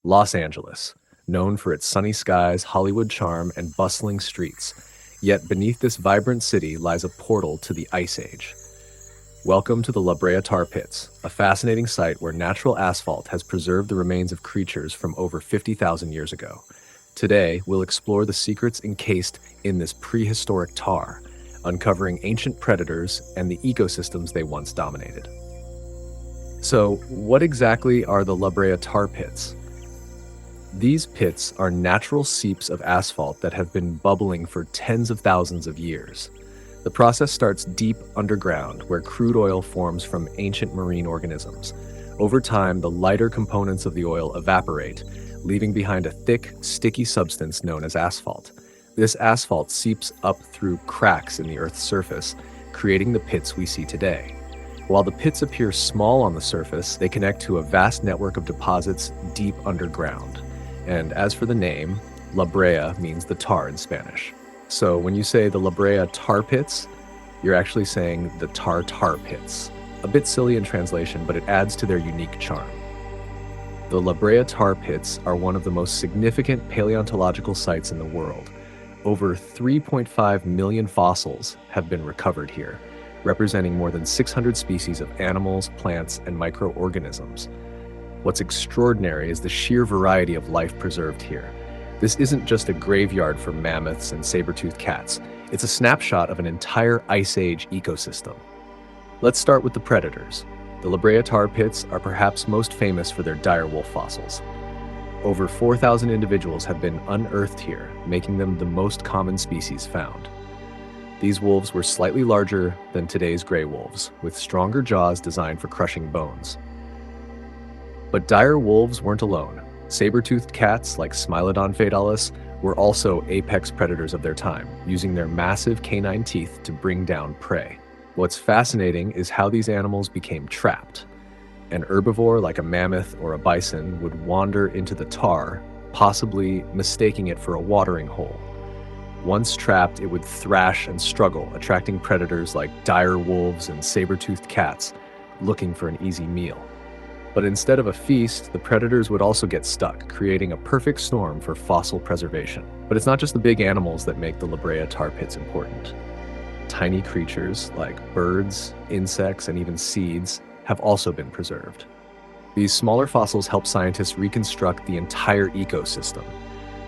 Los Angeles, known for its sunny skies, Hollywood charm, and bustling streets. Yet beneath this vibrant city lies a portal to the Ice Age. Welcome to the Brea Tar Pits, a fascinating site where natural asphalt has preserved the remains of creatures from over 50,000 years ago. Today, we'll explore the secrets encased in this prehistoric tar, uncovering ancient predators and the ecosystems they once dominated. So, what exactly are the Brea Tar Pits? These pits are natural seeps of asphalt that have been bubbling for tens of thousands of years. The process starts deep underground, where crude oil forms from ancient marine organisms. Over time, the lighter components of the oil evaporate, leaving behind a thick, sticky substance known as asphalt. This asphalt seeps up through cracks in the Earth's surface, creating the pits we see today. While the pits appear small on the surface, they connect to a vast network of deposits deep underground. And as for the name, La Brea means the tar in Spanish. So when you say the Brea Tar Pits, you're actually saying the tar pits. A bit silly in translation, but it adds to their unique charm. The Brea Tar Pits are one of the most significant paleontological sites in the world. Over 3.5 million fossils have been recovered here, representing more than 600 species of animals, plants, and microorganisms. What's extraordinary is the sheer variety of life preserved here. This isn't just a graveyard for mammoths and saber-toothed cats. It's a snapshot of an entire Ice Age ecosystem. Let's start with the predators. The Brea Tar Pits are perhaps most famous for their dire wolf fossils. Over 4,000 individuals have been unearthed here, making them the most common species found. These wolves were slightly larger than today's gray wolves, with stronger jaws designed for crushing bones. But dire wolves weren't alone. Saber-toothed cats like Smilodon fatalis were also apex predators of their time, using their massive canine teeth to bring down prey. What's fascinating is how these animals became trapped. An herbivore like a mammoth or a bison would wander into the tar, possibly mistaking it for a watering hole. Once trapped, it would thrash and struggle, attracting predators like dire wolves and saber-toothed cats, looking for an easy meal. But instead of a feast, the predators would also get stuck, creating a perfect storm for fossil preservation. But it's not just the big animals that make the Brea Tar Pits important. Tiny creatures like birds, insects, and even seeds have also been preserved. These smaller fossils help scientists reconstruct the entire ecosystem,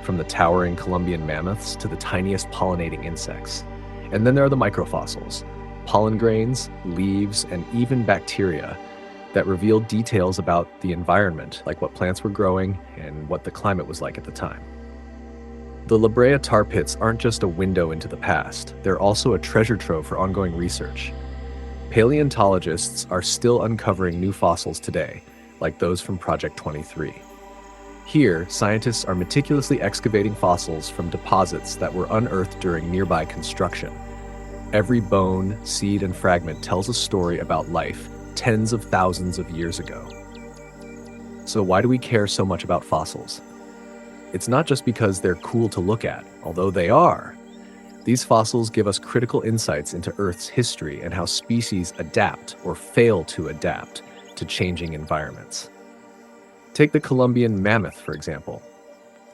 from the towering Columbian mammoths to the tiniest pollinating insects. And then there are the microfossils, pollen grains, leaves, and even bacteria that reveal details about the environment, like what plants were growing and what the climate was like at the time. The Brea Tar Pits aren't just a window into the past, they're also a treasure trove for ongoing research. Paleontologists are still uncovering new fossils today, like those from Project 23. Here, scientists are meticulously excavating fossils from deposits that were unearthed during nearby construction. Every bone, seed, and fragment tells a story about life tens of thousands of years ago. So why do we care so much about fossils? It's not just because they're cool to look at, although they are. These fossils give us critical insights into Earth's history and how species adapt or fail to adapt to changing environments. Take the Columbian mammoth, for example.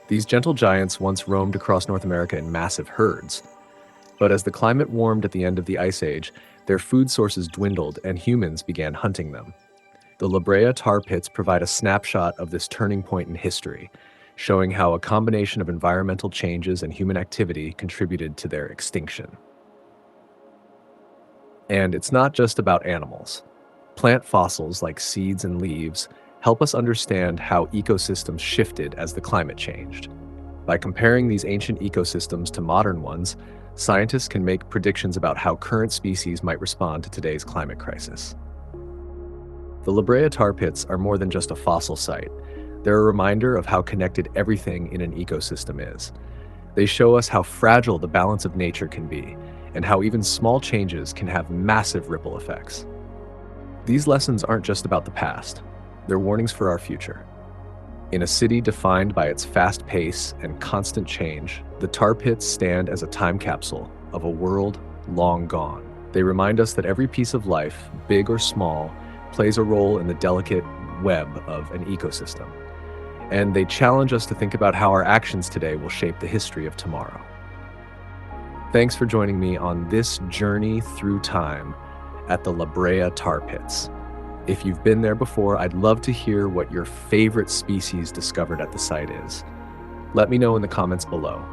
These gentle giants once roamed across North America in massive herds. But as the climate warmed at the end of the Ice Age, their food sources dwindled and humans began hunting them. The Brea Tar Pits provide a snapshot of this turning point in history, showing how a combination of environmental changes and human activity contributed to their extinction. And it's not just about animals. Plant fossils like seeds and leaves help us understand how ecosystems shifted as the climate changed. By comparing these ancient ecosystems to modern ones, scientists can make predictions about how current species might respond to today's climate crisis. The Brea Tar Pits are more than just a fossil site. They're a reminder of how connected everything in an ecosystem is. They show us how fragile the balance of nature can be, and how even small changes can have massive ripple effects. These lessons aren't just about the past. They're warnings for our future. In a city defined by its fast pace and constant change, the tar pits stand as a time capsule of a world long gone. They remind us that every piece of life, big or small, plays a role in the delicate web of an ecosystem. and they challenge us to think about how our actions today will shape the history of tomorrow. Thanks for joining me on this journey through time at the Brea Tar Pits. If you've been there before, I'd love to hear what your favorite species discovered at the site is. Let me know in the comments below.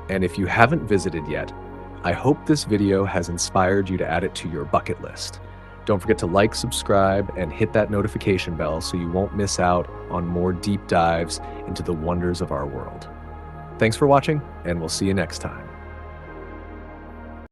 And if you haven't visited yet, I hope this video has inspired you to add it to your bucket list. Don't forget to like, subscribe, and hit that notification bell so you won't miss out on more deep dives into the wonders of our world. Thanks for watching, and we'll see you next time.